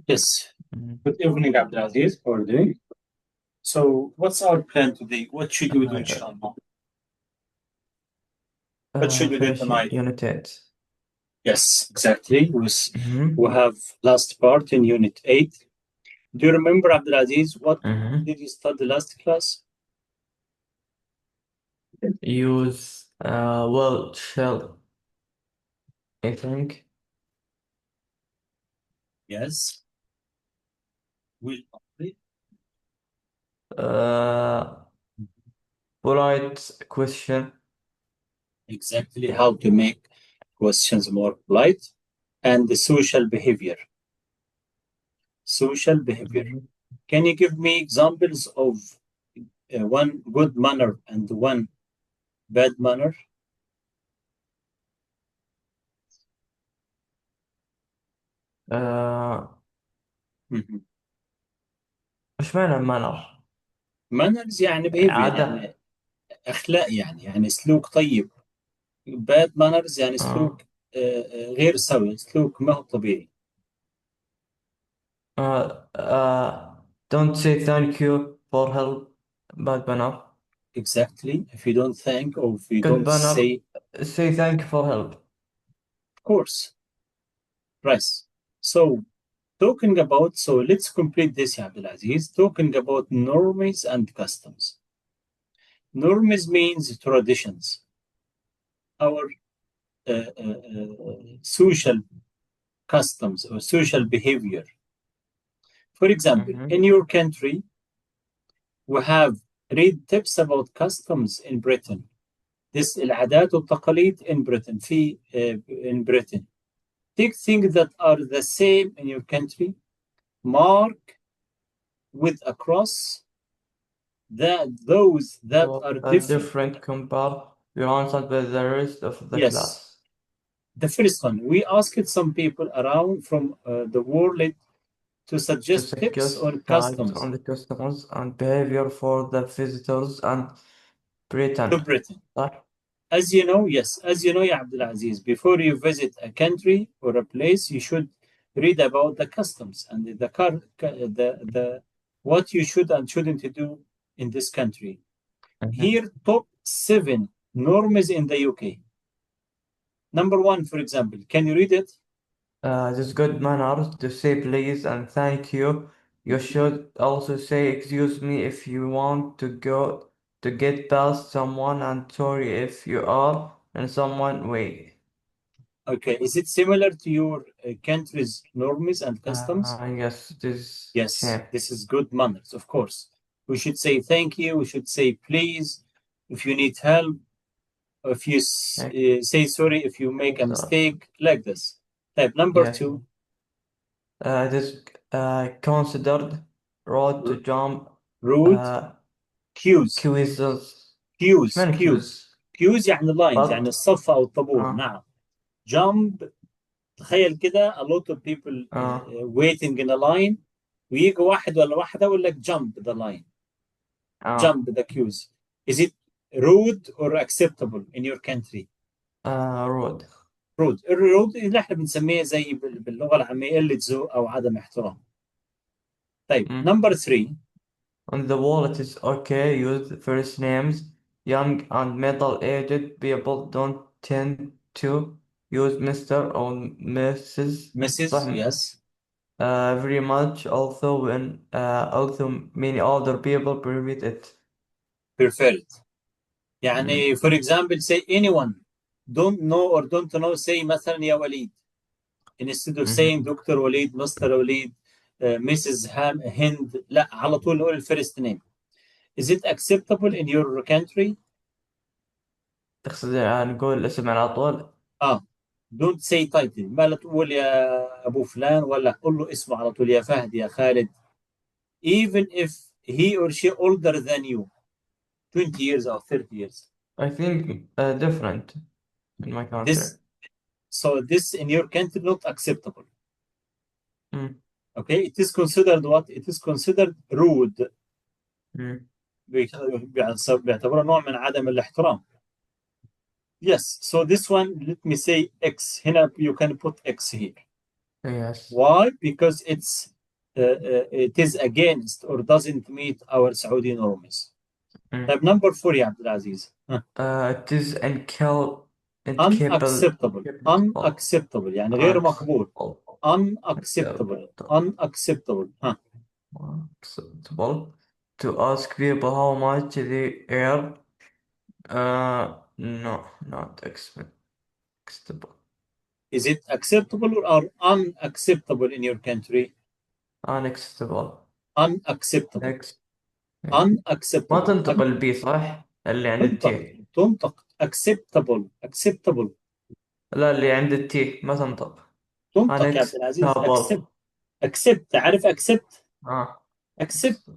Yes. Mhm. Good evening, Abdulaziz. How are you doing? So, what's our plan today? What should we do, Good. inshallah? What should we do Finish tonight? Unit 8. Yes, exactly. We Mm-hmm. have last part in Unit 8. Do you remember, Abdulaziz, what Mm-hmm. did you study last class? Use shell, I think. Yes. Will Uh, polite question. exactly how to make questions more polite and the social behavior. Social behavior. Mhm. Can you give me examples of one good manner and one bad manner? آه Mhm. إيش معنى manner؟ manners يعني behavior يعني عادة. أخلاق يعني سلوك طيب. bad manners يعني سلوك آه. غير سوي، سلوك ما هو طبيعي. Don't say thank you for help. Bad manner. Exactly. If you don't thank or if you Good don't manner. say, Say thank you for help. of course, right. So, so let's complete this, ya Abdulaziz. Talking about norms and customs. Norms means traditions, our social customs or social behavior. For example, Mm-hmm. in your country, we have read tips about customs in Britain. This العادات والتقاليد in Britain in Britain. Take things that are the same in your country, mark with a cross that those that So are a different. different compare your answer with the rest of the Yes. class. The first one, we asked some people around from the world to To suggest tips on suggest types customs on the customers and behavior for the visitors and to Britain. Britain. صح؟ As you know, yes, as you know, Ya Abdulaziz, before you visit a country or a place, you should read about the customs and the what you should and shouldn't do in this country. Mhm. Here, top seven norms in the UK. Number one, for example, can you read it? This good manners to say please and thank you. You should also say excuse me if you want to go to get past someone and sorry if you are in someone way. Okay, is it similar to your country's norms and customs? Yes, it is Yes, same. this is good manners, of course. We should say thank you. We should say please if you need help. If you Okay. say sorry if you make a So, mistake, like this. Type number yes. two, It is considered road to r- jump rude uh, cues. quizzes. cues اشمعنى cues كويز؟ cues يعني lines يعني خط. الصف أو الطابور. اه نعم. jump تخيل كده a lot of people اه waiting in a line ويجي واحد ولا واحدة يقول لك jump the line. jump اه the queues. Is it rude or acceptable in your country? رود. rude. الرود اللي احنا بنسميها زي باللغة العامية قلة ذوق أو عدم احترام. طيب number three. On the wall it is okay, use first names. Young and middle-aged people don't tend to use Mr. or Mrs. Mrs. صح. Yes. Very much, although many older people prefer it. preferred. Mm. يعني for example say anyone don't know or don't know say مثلا يا وليد instead of saying Mhm. دكتور وليد مستر وليد Mrs. هند لا على طول نقول الفيرست نيم. Is it acceptable in your country؟ تقصد نقول الاسم على طول. اه don't say title ما لا تقول يا ابو فلان ولا قول له اسمه على طول يا فهد يا خالد even if he or she older than you 20 years or 30 years. I think different in my country. This so this in your country not acceptable. Mm. Okay, it is considered what? It is considered rude. Mm. بيعتبروه نوع من عدم الاحترام. Yes, so this one let me say X هنا you can put X here. Yes. Why? Because it is against or doesn't meet our Saudi norms. Mm. طيب number 4 يا عبد العزيز. It is incapable. unacceptable Incapable. unacceptable يعني غير مقبول. Unacceptable. unacceptable unacceptable. Unacceptable to ask people how much they earn. No, not acceptable. Is it acceptable or unacceptable in your country? Unacceptable. unacceptable Next. إيه. ما unacceptable تنطق البي صح؟ اللي عند تنطق التي. تنطق acceptable لا، اللي عند التي ما تنطق. تنطق يا عبد العزيز. accept Unacceptable. تعرف accept آه. accept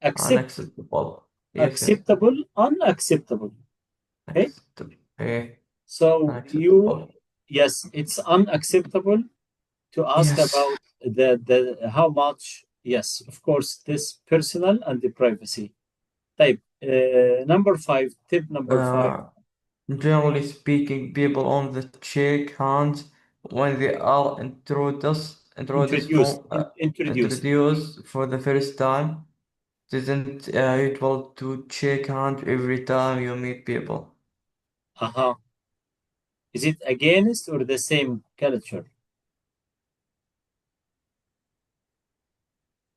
accept Unacceptable. Yes, yes. acceptable unacceptable. Okay, Acceptable. إيه. so you, Unacceptable. yes, it's unacceptable to ask Yes. about the how much. Yes, of course, this personal and the privacy. طيب number 5, tip number 5. Uh, Generally speaking, people on the shake hands when they are Introduced introduced. introduced for the first time. It isn't usual to shake hands every time you meet people. Uh-huh. Is it against or the same culture?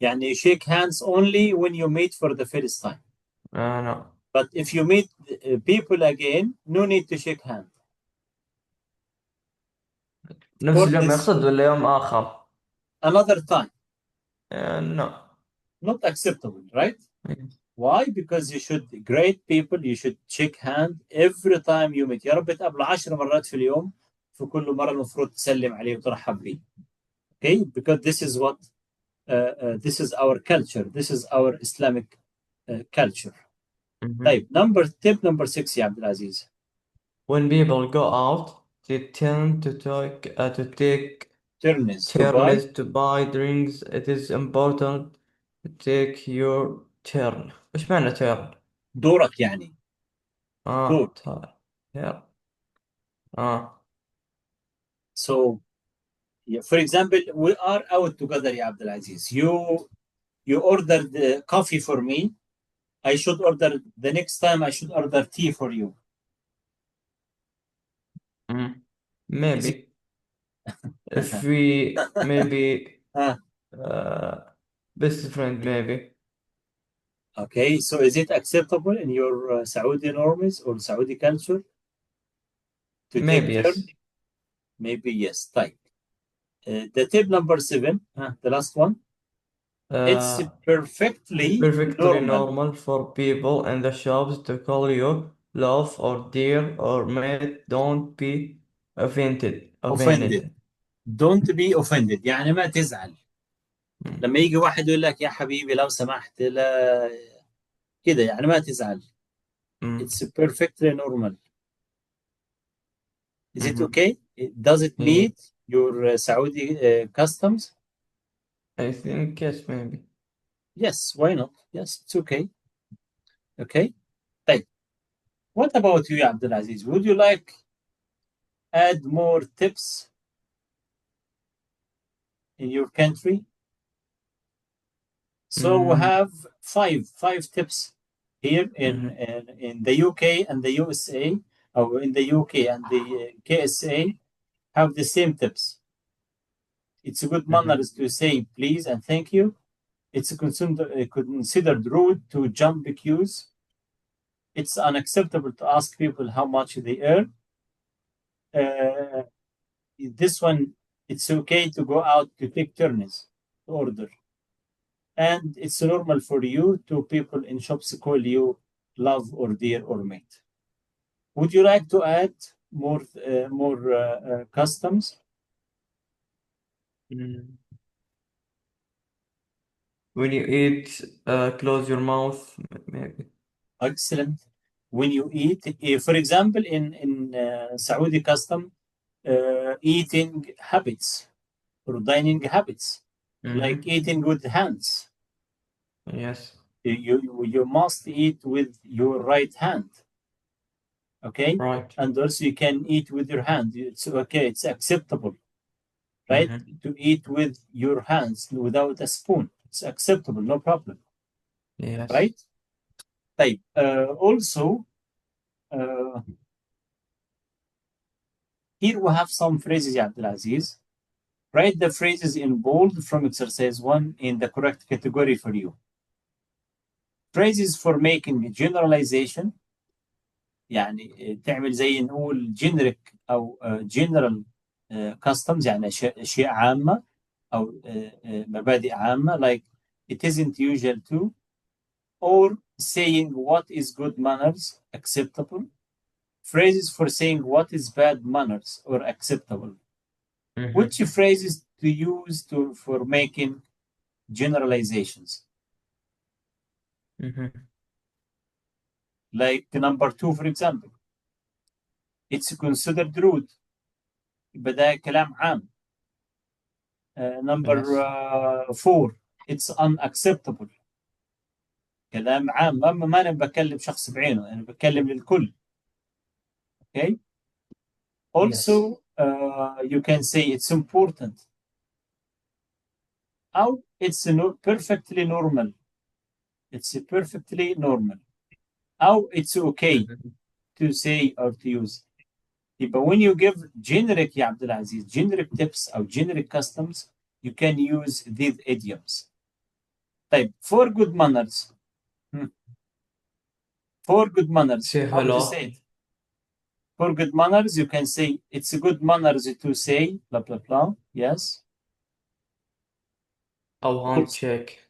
يعني you shake hands only when you meet for the first time. No. But if you meet people again, no need to shake hands. نفس For اليوم this, يقصد ولا يوم آخر؟ another time, No. not acceptable, right? Why? Because you should greet people, you should shake hand every time you meet. يا رب تقابله 10 مرات في اليوم، في كل مرة المفروض تسلم عليه وترحب به. Okay? Because this is what this is our culture. This is our Islamic culture. Mhm. طيب tip number 6 يا عبد العزيز. When people go out, they tend to take Turns to buy. turns to buy drinks. It is important to take your turn. إيش معنى turn؟ دورك يعني. دور. turn. Yeah. آه. So, yeah, for example, we are out together يا عبد العزيز. You ordered coffee for me. I should order the next time. I should order tea for you. Mm. Is it? Maybe if we maybe Ah, uh, best friend maybe. okay. So is it acceptable in your Saudi norms or Saudi culture to take Maybe turn? yes. Maybe yes. Type. The tip number 7, the last one. It's Uh, it's perfectly perfectly normal. normal for people in the shops to call you love or dear or mate. Don't be offended. Offended. Offended. Don't be offended. يعني ما تزعل. Mm. لما يجي واحد يقول لك يا حبيبي لو سمحت لا كده يعني ما تزعل. Mm. It's perfectly normal. Is it Mhm. okay? Does it Yeah. meet your Saudi customs? I think yes, maybe. Yes, why not? Yes, it's okay. Okay. طيب. What about you, Abdulaziz? Would you like add more tips in your country? So we Mm. have five tips here Mhm. in the UK and the USA, or in the UK and the KSA have the same tips. It's a good Mhm. manners to say please and thank you. It's considered rude to jump queues. It's unacceptable to ask people how much they earn. Uh, this one, it's okay to go out to take turns to order. And it's normal for you to people in shops call you love or dear or mate. Would you like to add more customs? Mm. When you eat, close your mouth, maybe. Excellent. When you eat, for example, in Saudi custom, eating habits or dining habits, like Mhm. eating with hands. Yes. You must eat with your right hand, okay? Right. And also you can eat with your hand. It's okay. It's acceptable, right? To eat with your hands without a spoon. It's acceptable, no problem, Yes. right? طيب, also, here we have some phrases, Ya Abdulaziz. Write the phrases in bold from exercise 1 in the correct category for you. Phrases for making generalization, يعني تعمل زي نقول generic أو general customs, يعني أشياء عامة أو مبادئ عامة, like it isn't usual to, or saying what is good manners, acceptable. Phrases for saying what is bad manners or acceptable. Which phrases to use for making generalizations? Like number 2, for example, it's considered rude. يبقى ده كلام عام. Number 4, it's unacceptable. كلام عام, ما أنا بكلم شخص بعينه, أنا بتكلم للكل. Okay. Also, you can say it's important. أو it's perfectly normal. It's perfectly normal. أو it's okay to say or to use. But when you give generic, Ya Abdulaziz, generic tips or generic customs, you can use these idioms. طيب, for good manners. For good manners, Say how to hello. say it? For good manners, you can say it's good manners to say blah blah blah. Yes. أو handshake.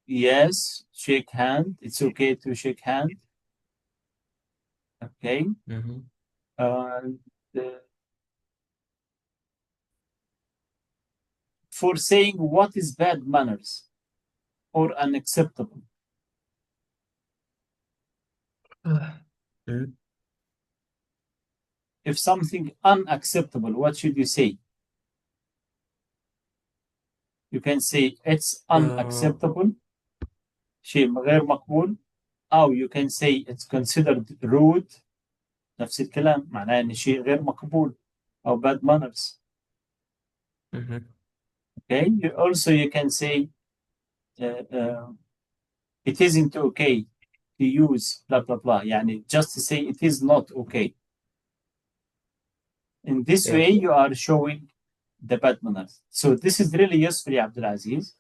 Yes. Shake hand. It's okay to shake hand. Okay. And for saying what is bad manners or unacceptable. If something unacceptable, what should you say? You can say it's unacceptable, شيء غير مقبول, أو you can say it's considered rude. نفس الكلام, معناه إن شيء غير مقبول أو bad manners. Okay. You can say it isn't okay to use blah blah blah. يعني just to say it is not okay. In this way, you are showing the bad manners. So this is really useful, Ya Abdulaziz,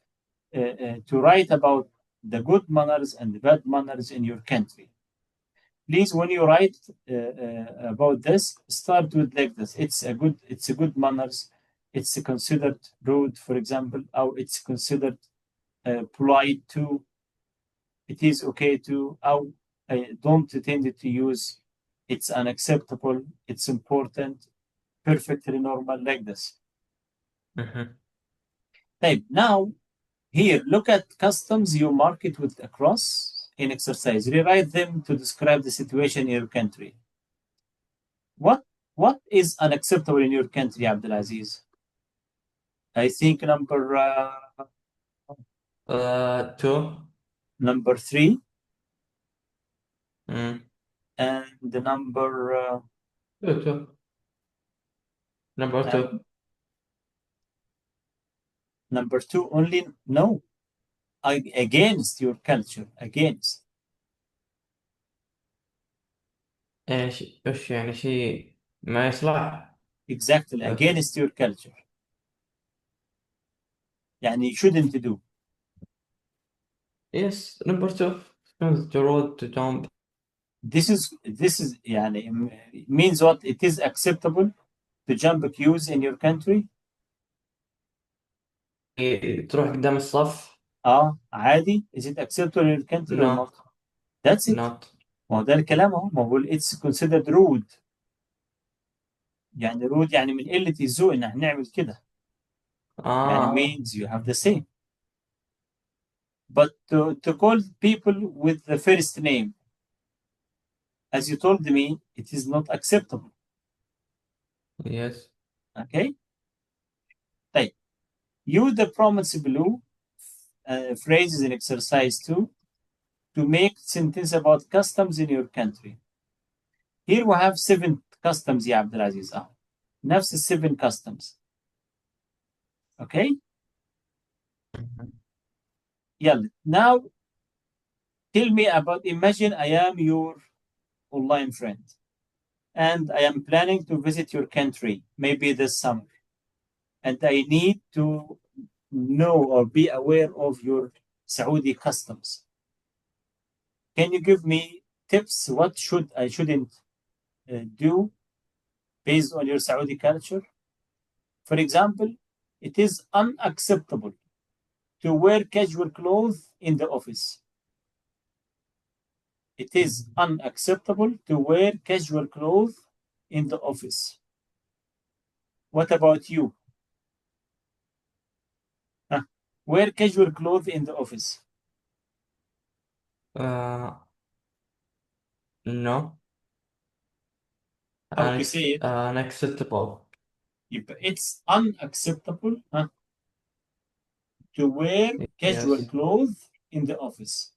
to write about the good manners and the bad manners in your country. Please, when you write about this, start with like this. It's a good manners. It's considered rude, for example, or it's considered polite too. It is okay to, or don't tend to use. It's unacceptable. It's important. Perfectly normal, like this. Type now. Here, look at customs you mark it with a cross in exercise. Rewrite them to describe the situation in your country. What is unacceptable in your country, Abdulaziz? I think number 2. number 3 and the number 2. Number 2. Number 2 only. No, against your culture, against. إيش يعني شيء ما يصلح. Exactly, against your culture. يعني you shouldn't do. Yes, number 2. The road to jump. This is يعني means what? It is acceptable to jump queues in your country. تروح قدام الصف. عادي. Is it acceptable in your country or not? That's it. Not. ما هو ده الكلام اهو. ما هو it's considered rude. يعني rude يعني من قلة الذوق ان احنا نعمل كده. يعني means you have the same. But to call people with the first name, as you told me, it is not acceptable. Yes. Okay. طيب. Use the promise below phrases in exercise 2 to make sentence about customs in your country. Here we have 7 customs, يا عبد العزيز. نفس 7 customs. Okay. يلا. Now tell me about, imagine I am your online friend and I am planning to visit your country maybe this summer, and I need to know or be aware of your Saudi customs. Can you give me tips? What should I shouldn't do based on your Saudi culture? For example, it is unacceptable to wear casual clothes in the office. It is unacceptable to wear casual clothes in the office. What about you? Huh? Wear casual clothes in the office. Uh, no, How to say it? unacceptable. It's unacceptable, to wear casual Yes. clothes in the office.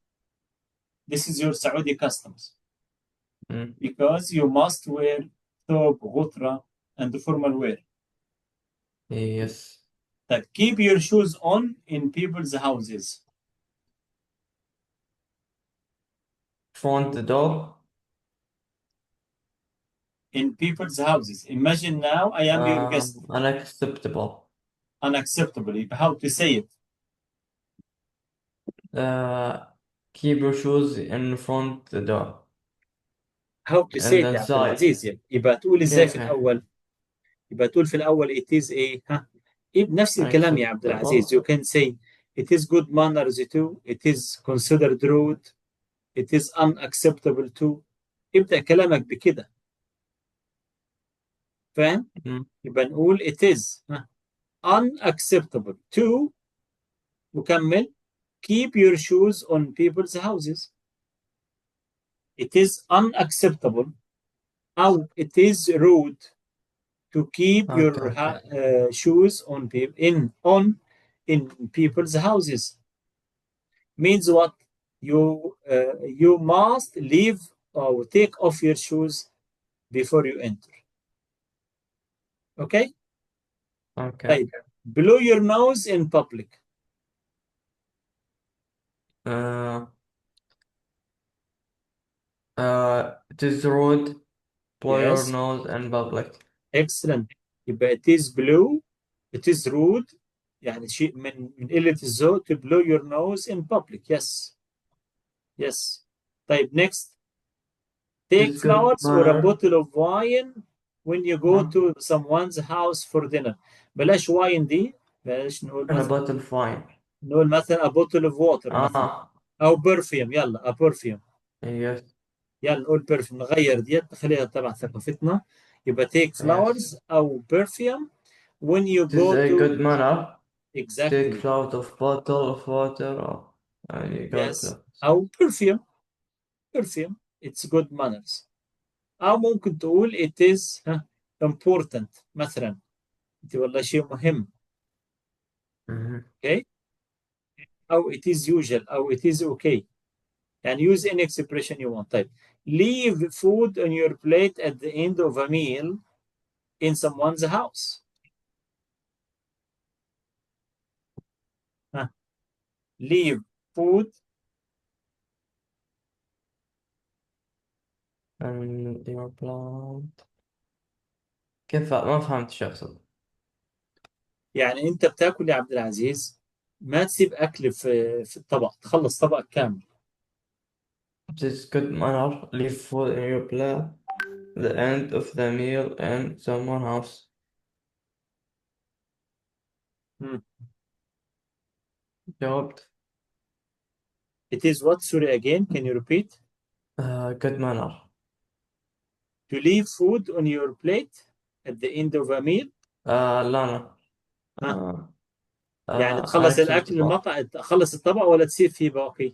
This is your Saudi customs, Mm. because you must wear thobe, ghutra, and formal wear. Yes. That keep your shoes on in people's houses. Front the door. In people's houses. Imagine now I am your guest. Unacceptable. Unacceptable. How to say it? Uh, keep your shoes in front the door How to say and it يا عبد inside. العزيز؟ يعني يبقى تقول ازاي في كيف الاول؟ يبقى تقول في الاول it is ايه؟ إيه بنفس الكلام يا عبد العزيز. You unacceptable. can say it is good manners too. It is considered rude. It is unacceptable too. ابدأ كلامك بكده. فاهم؟ Mm. يبقى نقول it is unacceptable to، وكمل، keep your shoes on people's houses. It is unacceptable أو it is rude to keep Okay, your okay. shoes in people's houses. Means what? You must leave or take off your shoes before you enter. Okay. Okay. طيب. Blow your nose in public. Uh, it is rude. Blow your Yes. nose in public. Excellent. يبقى it is blue. It is rude. يعني شيء من قلة الذوق to blow your nose in public. Yes. Yes. طيب next. It Take is good flowers or a manner. bottle of wine when you go Huh? to someone's house for dinner. بلاش wine دي. بلاش نقول And a مثلا. bottle of wine. نقول مثلا a bottle of water مثلا. Ah, أو perfume. يلا a perfume. yes, يلا نقول perfume. نغير ديت نخليها تبع ثقافتنا. يبقى take yes. flowers أو perfume when you It is go a to. good manner. Take Exactly. out of bottle of water or you go Yes. to. أو perfume. Perfume. It's good manners. أو ممكن تقول it is important مثلا. انت والله شيء مهم. Mhm. Okay. أو it is usual أو it is okay. يعني use any expression you want. طيب. Leave food on your plate at the end of a meal in someone's house. ها. Leave food. And your plant. كيف ما فهمت شو أقصد. يعني انت بتاكل يا عبد العزيز، ما تسيب اكل في الطبق، تخلص طبقك كامل. It is good manner. Leave food in your plate. The end of the meal in someone's house. مم. جاوبت. It is what? Sorry again, can you repeat? Good manner. To leave food on your plate at the end of a meal. لا لا. ها. آه. يعني تخلص الاكل Unacceptable. المطعم، تخلص الطبق ولا تسيب فيه باقي؟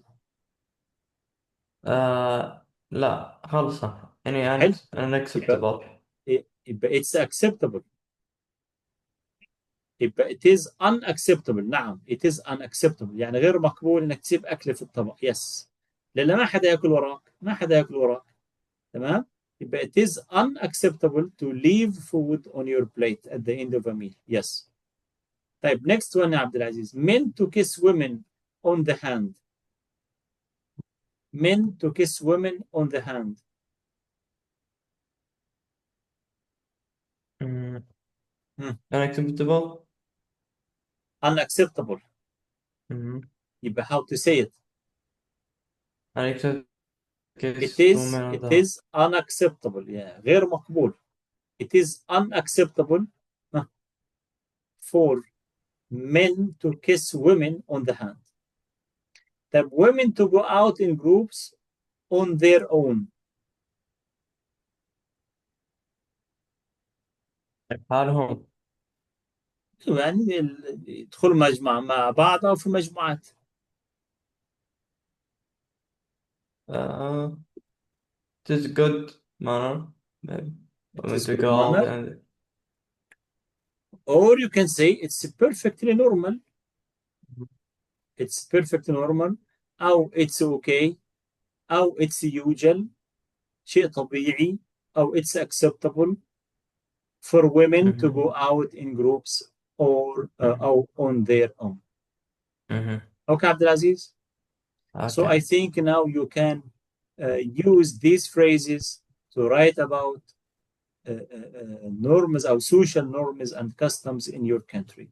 لا خلصة يعني حلو. يبقى unacceptable. يبقى it's acceptable. يبقى it is unacceptable. نعم it is unacceptable، يعني غير مقبول انك تسيب اكل في الطبق. يس. لان ما حدا ياكل وراك، ما حدا ياكل وراك. تمام. يبقى it is unacceptable to leave food on your plate at the end of a meal. Yes. طيب next one يا عبد العزيز. Men to kiss women on the hand. Men to kiss women on the hand. Unacceptable. Unacceptable. يبقى how to say it. Unacceptable. It Kiss is woman on it the hand. is unacceptable. Yeah. غير مقبول. It is unacceptable for men to kiss women on the hand. طب women to go out in groups on their own. حالهم. يعني يدخلوا مجمع مع بعض أو في مجموعات. It is good manner. Maybe. It Women is to good go out manner. and Or you can say it's perfectly normal. It's perfectly normal. أو it's okay. أو it's usual. شيء طبيعي. أو it's acceptable for women to go out in groups or on their own. Okay, Abdulaziz? So I Okay. think now you can use these phrases to write about norms or social norms and customs in your country.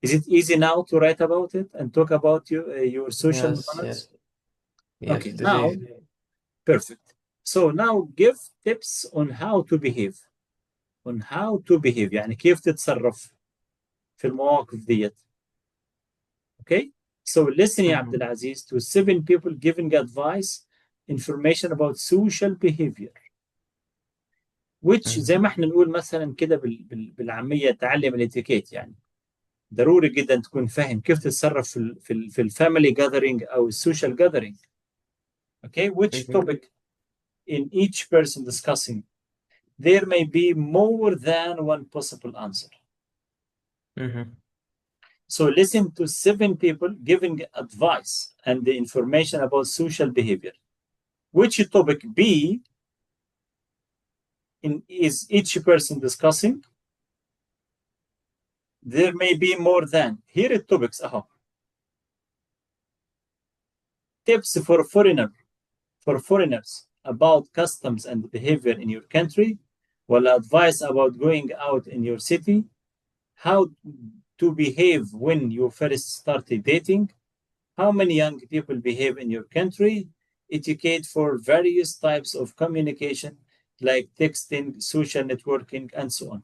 Is it easy now to write about it and talk about your social Yes, manners? yes, Okay, it is now, easy. perfect. So now give tips on how to behave. On how to behave يعني كيف تتصرف في المواقف ديت. Okay? So listen يا عبد العزيز to 7 people giving advice, information about social behavior. which زي ما احنا نقول مثلا كده بالعامية تعلم الاتيكيت يعني. ضروري جدا تكون فاهم كيف تتصرف في الفاميلي جاذرينج او السوشيال جاذرينج. Okay, which topic in each person discussing there may be more than one possible answer. So listen to 7 people giving advice and the information about social behavior. Which topic B is each person discussing? There may be more than. Here are topics. Tips for foreigners about customs and behavior in your country. Well, advice about going out in your city. How to behave when you first started dating. How many young people behave in your country. Etiquette for various types of communication like texting, social networking, and so on.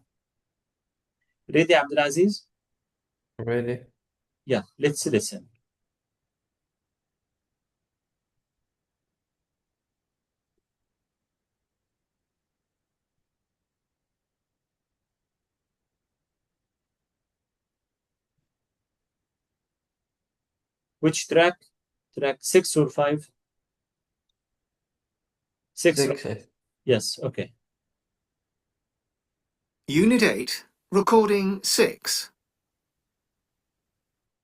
Ready, Abdulaziz? Ready? Yeah, let's listen. Which track? Track 6 or 5? 6. 6. Yes, okay. Unit 8, Recording 6.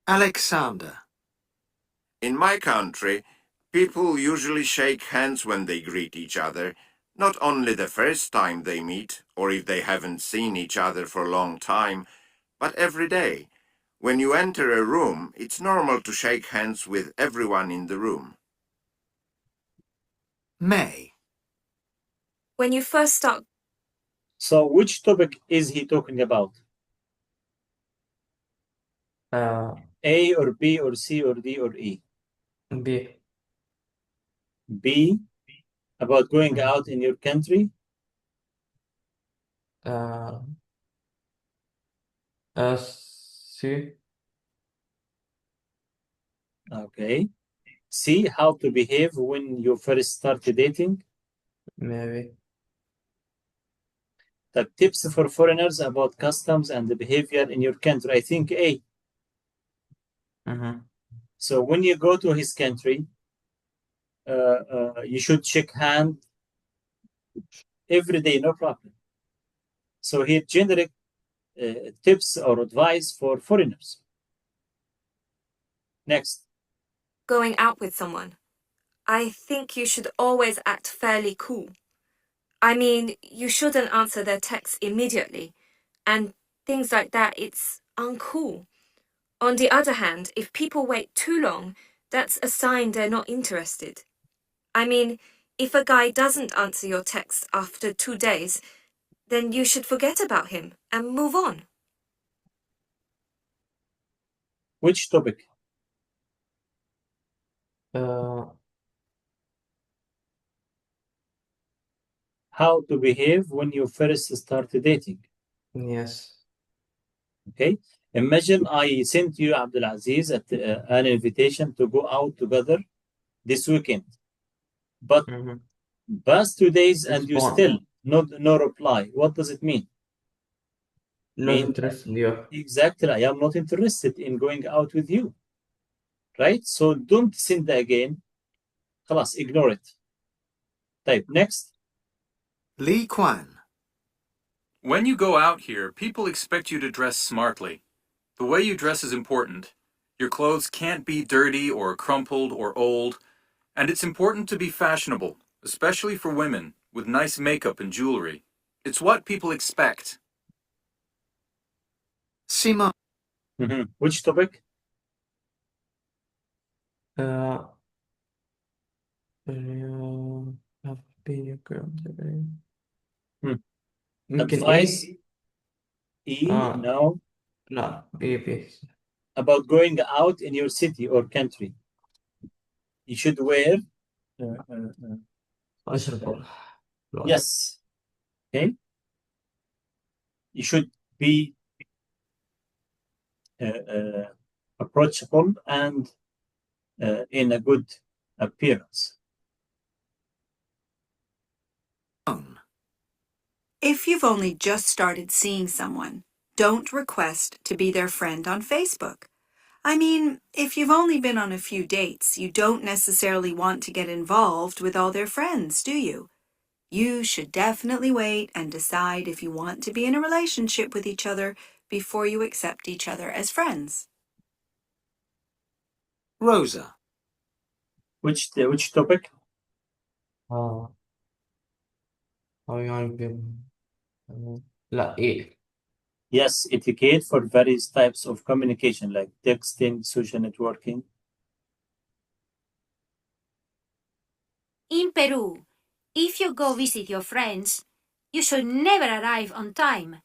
Alexander. In my country, people usually shake hands when they greet each other, not only the first time they meet, or if they haven't seen each other for a long time, but every day. When you enter a room, it's normal to shake hands with everyone in the room. May. When you first start. So which topic is he talking about? A or B or C or D or E? B. B, about going out in your country. C. Okay. C, how to behave when you first started dating. Maybe. The tips for foreigners about customs and the behavior in your country. I think A. So when you go to his country, you should shake hand every day, no problem. So here, generic tips or advice for foreigners. Next. Going out with someone. I think you should always act fairly cool. I mean, you shouldn't answer their texts immediately. And things like that, it's uncool. On the other hand, if people wait too long, that's a sign they're not interested. I mean, if a guy doesn't answer your text after 2 days, then you should forget about him and move on. Which topic? How to behave when you first start dating. Yes. Okay. Imagine I sent you, Abdulaziz, an invitation to go out together this weekend. But past 2 days and you still no reply. What does it mean? Not interested, yeah. Exactly. I am not interested in going out with you. Right? So don't send again. خلاص, ignore it. Type next. Lee Kwan. When you go out here, people expect you to dress smartly. The way you dress is important. Your clothes can't be dirty or crumpled or old, and it's important to be fashionable, especially for women, with nice makeup and jewelry. It's what people expect. Simon. Which topic? ممكن Advice. إيه؟ No. لا B. About going out in your city or country. You should wear. أشرب. Yes. Okay. You should be approachable and in a good appearance. If you've only just started seeing someone, don't request to be their friend on Facebook. I mean, if you've only been on a few dates, you don't necessarily want to get involved with all their friends, do you? You should definitely wait and decide if you want to be in a relationship with each other before you accept each other as friends. Rosa. Which topic? How young people? لا إيه. Yes, etiquette for various types of communication like texting, social networking. In Peru, if you go visit your friends, you should never arrive on time.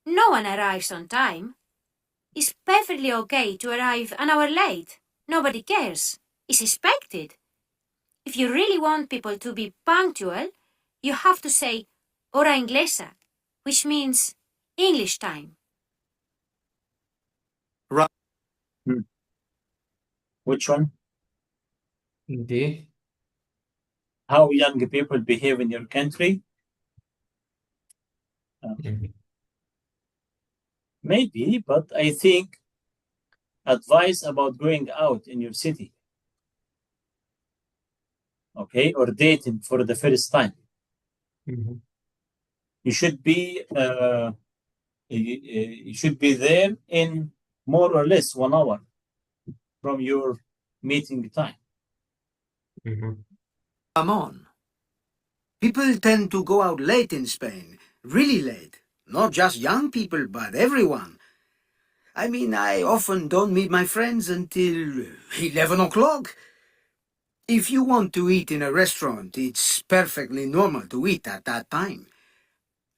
No one arrives on time. It's perfectly okay to arrive an hour late. Nobody cares. It's expected. If you really want people to be punctual, you have to say hora inglesa, which means English time. Which one? D. How young people behave in your country? Maybe, but I think advice about going out in your city. Okay, or dating for the first time. You should be there in more or less 1 hour from your meeting time. Come on. People tend to go out late in Spain, really late. Not just young people, but everyone. I mean, I often don't meet my friends until 11 o'clock. If you want to eat in a restaurant, it's perfectly normal to eat at that time.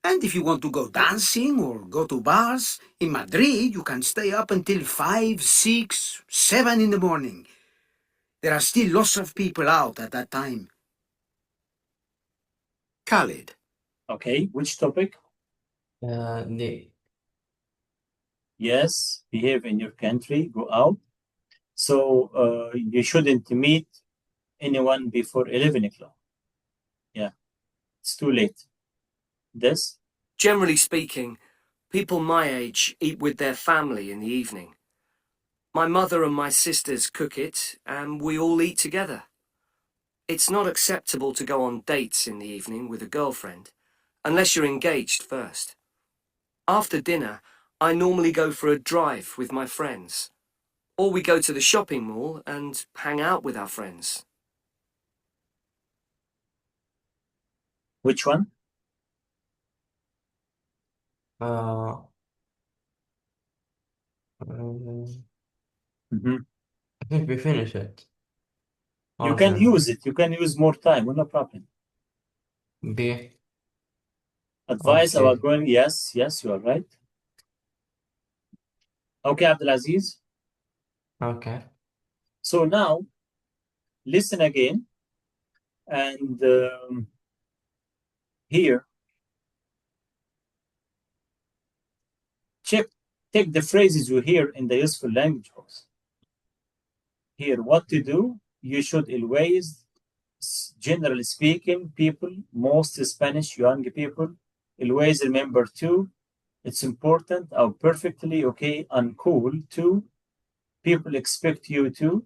And if you want to go dancing or go to bars, in Madrid you can stay up until 5, 6, 7 in the morning. There are still lots of people out at that time. Khalid. Okay, which topic? D. Yes, behave in your country, go out. So you shouldn't meet anyone before 11 o'clock. Yeah, it's too late. This? Generally speaking, people my age eat with their family in the evening. My mother and my sisters cook it, and we all eat together. It's not acceptable to go on dates in the evening with a girlfriend, unless you're engaged first. After dinner, I normally go for a drive with my friends, or we go to the shopping mall and hang out with our friends. Which one? I think we finish it. You can use it. You can use more time. No problem. B. Advice Okay. about going. Yes, you are right. Okay, Abdulaziz. Okay. So now, listen again. And here, take the phrases you hear in the useful language box. Here, what to do. You should always, generally speaking, people, most Spanish young people, always remember to. It's important or perfectly okay and cool to. People expect you to.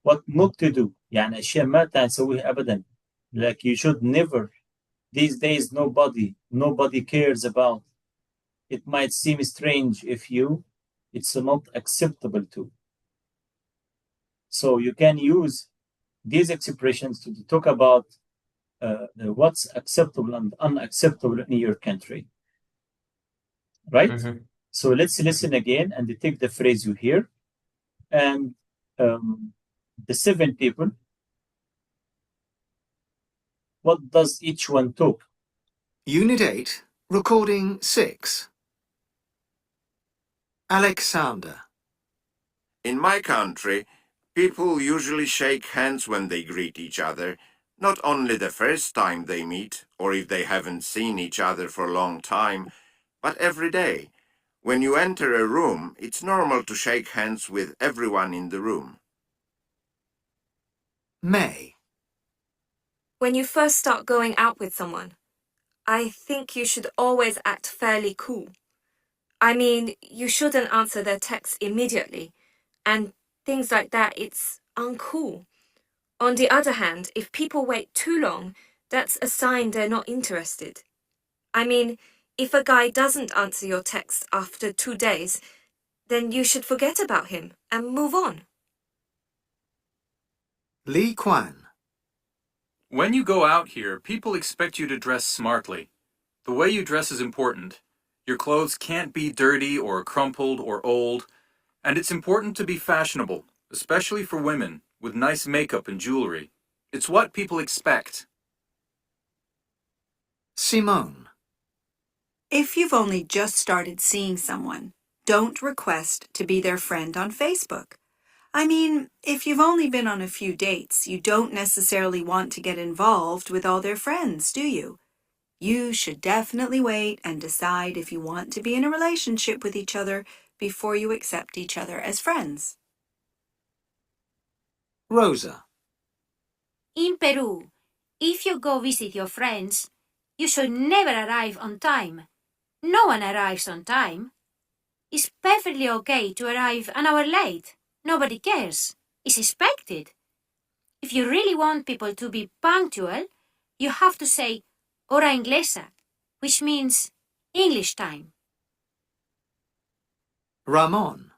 What not to do. يعني أشياء ما تسويها أبدا. Like you should never. These days, nobody cares about. It might seem strange if you. It's not acceptable to. So you can use these expressions to talk about what's acceptable and unacceptable in your country. Right? So let's listen again and take the phrase you hear. And the 7 people, what does each one talk? Unit 8, Recording 6. Alexander. In my country, people usually shake hands when they greet each other, not only the first time they meet, or if they haven't seen each other for a long time, but every day. When you enter a room, it's normal to shake hands with everyone in the room. May. When you first start going out with someone, I think you should always act fairly cool. I mean, you shouldn't answer their texts immediately, and things like that, it's uncool. On the other hand, if people wait too long, that's a sign they're not interested. I mean, if a guy doesn't answer your text after 2 days, then you should forget about him and move on. Lee Kwan. When you go out here, people expect you to dress smartly. The way you dress is important. Your clothes can't be dirty or crumpled or old, and it's important to be fashionable, especially for women, with nice makeup and jewelry. It's what people expect. Simone. If you've only just started seeing someone, don't request to be their friend on Facebook. I mean, if you've only been on a few dates, you don't necessarily want to get involved with all their friends, do you? You should definitely wait and decide if you want to be in a relationship with each other before you accept each other as friends. Rosa. In Peru, if you go visit your friends, you should never arrive on time. No one arrives on time. It's perfectly okay to arrive an hour late. Nobody cares. It's expected. If you really want people to be punctual, you have to say hora inglesa, which means English time. Ramon.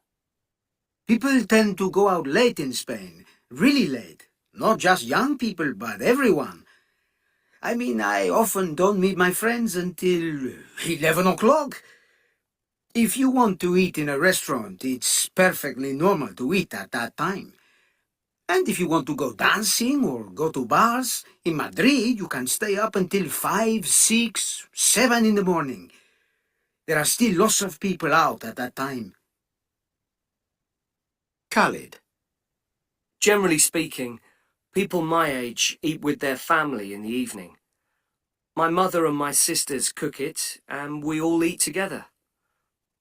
People tend to go out late in Spain, really late. Not just young people, but everyone. I mean, I often don't meet my friends until 11 o'clock. If you want to eat in a restaurant, it's perfectly normal to eat at that time. And if you want to go dancing or go to bars, in Madrid you can stay up until 5, 6, 7 in the morning. There are still lots of people out at that time. Khalid. Generally speaking, people my age eat with their family in the evening. My mother and my sisters cook it, and we all eat together.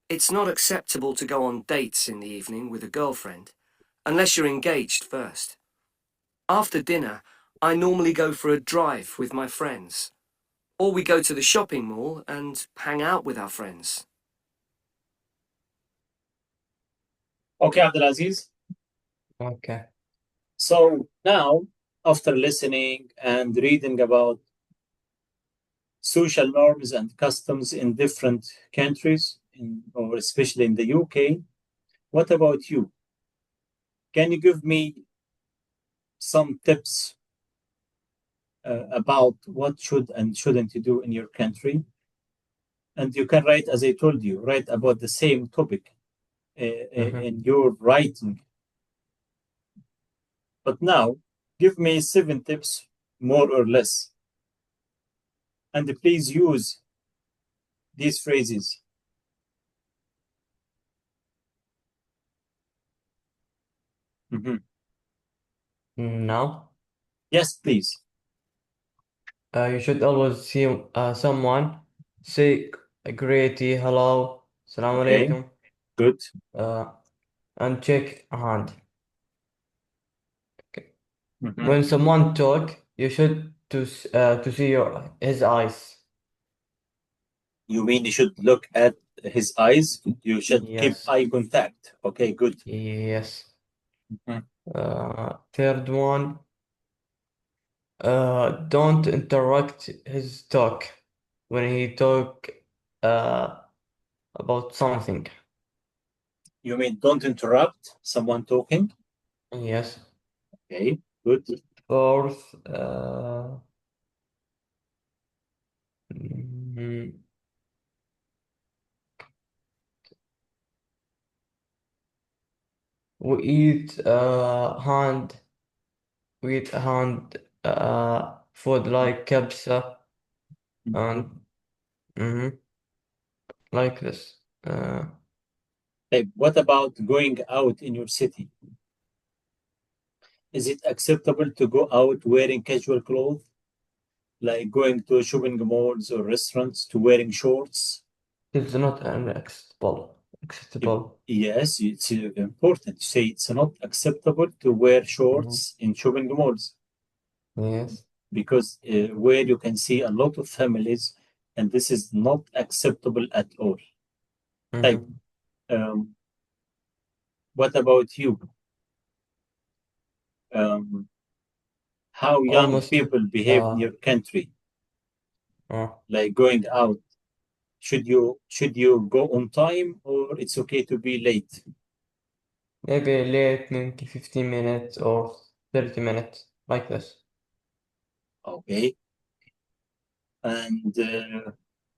It's not acceptable to go on dates in the evening with a girlfriend, unless you're engaged first. After dinner, I normally go for a drive with my friends, or we go to the shopping mall and hang out with our friends. Okay, Abdulaziz. Okay. So now, after listening and reading about social norms and customs in different countries, or especially in the UK, what about you? Can you give me some tips about what should and shouldn't you do in your country? And you can write, as I told you, write about the same topic. in your writing. But now, give me 7 tips, more or less. And please use these phrases. No. Yes, please. You should always see someone, say greetie, hello, salam Okay. alaikum, Good. and shake a hand. Okay. Mhm. When someone talk, you should to see his eyes. You mean you should look at his eyes? You should keep Yes. eye contact. Okay, good. Yes. Mhm. Third one, don't interrupt his talk when he talk about something. You mean don't interrupt someone talking? Yes. Okay, good. Fourth, mm, we eat hand food like kebsa and like this. Hey, what about going out in your city? Is it acceptable to go out wearing casual clothes, like going to shopping malls or restaurants to wearing shorts? It's not acceptable. Yes, it's important to say it's not acceptable to wear shorts in shopping malls Yes. because where you can see a lot of families, and this is not acceptable at all. Like, what about you? How young Almost. people behave in your country, like going out? Should you go on time or it's okay to be late? Maybe late, maybe 15 minutes or 30 minutes, like this. Okay. And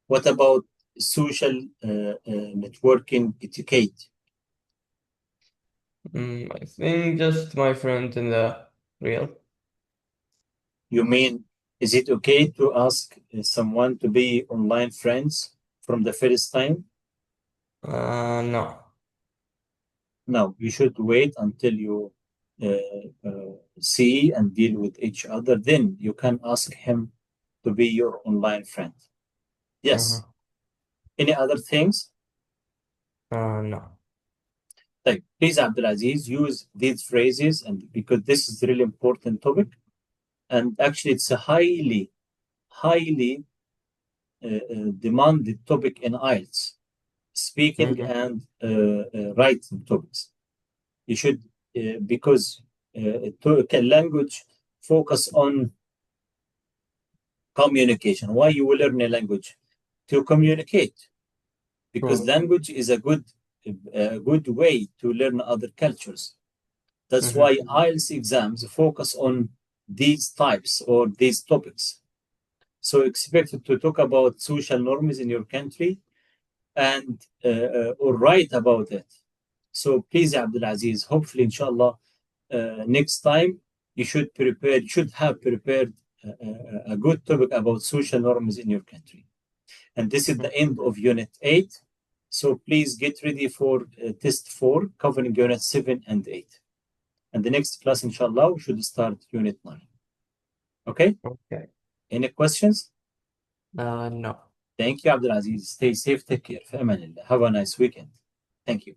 what about social networking etiquette? I think just my friend in the real. You mean, is it okay to ask someone to be online friends from the first time? No. No, you should wait until you see and deal with each other. Then you can ask him to be your online friend. Yes. Any other things? No. Like, please, Abdulaziz, use these phrases, and because this is a really important topic, and actually it's a highly demanded topic in IELTS, speaking and writing topics. You should, because language focus on communication. Why you will learn a language? To communicate, because language is a good way to learn other cultures. That's why IELTS exams focus on these types or these topics. So expect to talk about social norms in your country and or write about it. So please, Abdulaziz, hopefully, inshallah, next time you should have prepared a good topic about social norms in your country. And this is the end of Unit 8. So please get ready for Test 4, covering Unit 7 and 8. And the next class, inshallah, we should start Unit 9. Okay? Okay. Any questions? No. Thank you, Abdulaziz. Stay safe. Take care. في أمان الله. Have a nice weekend. Thank you.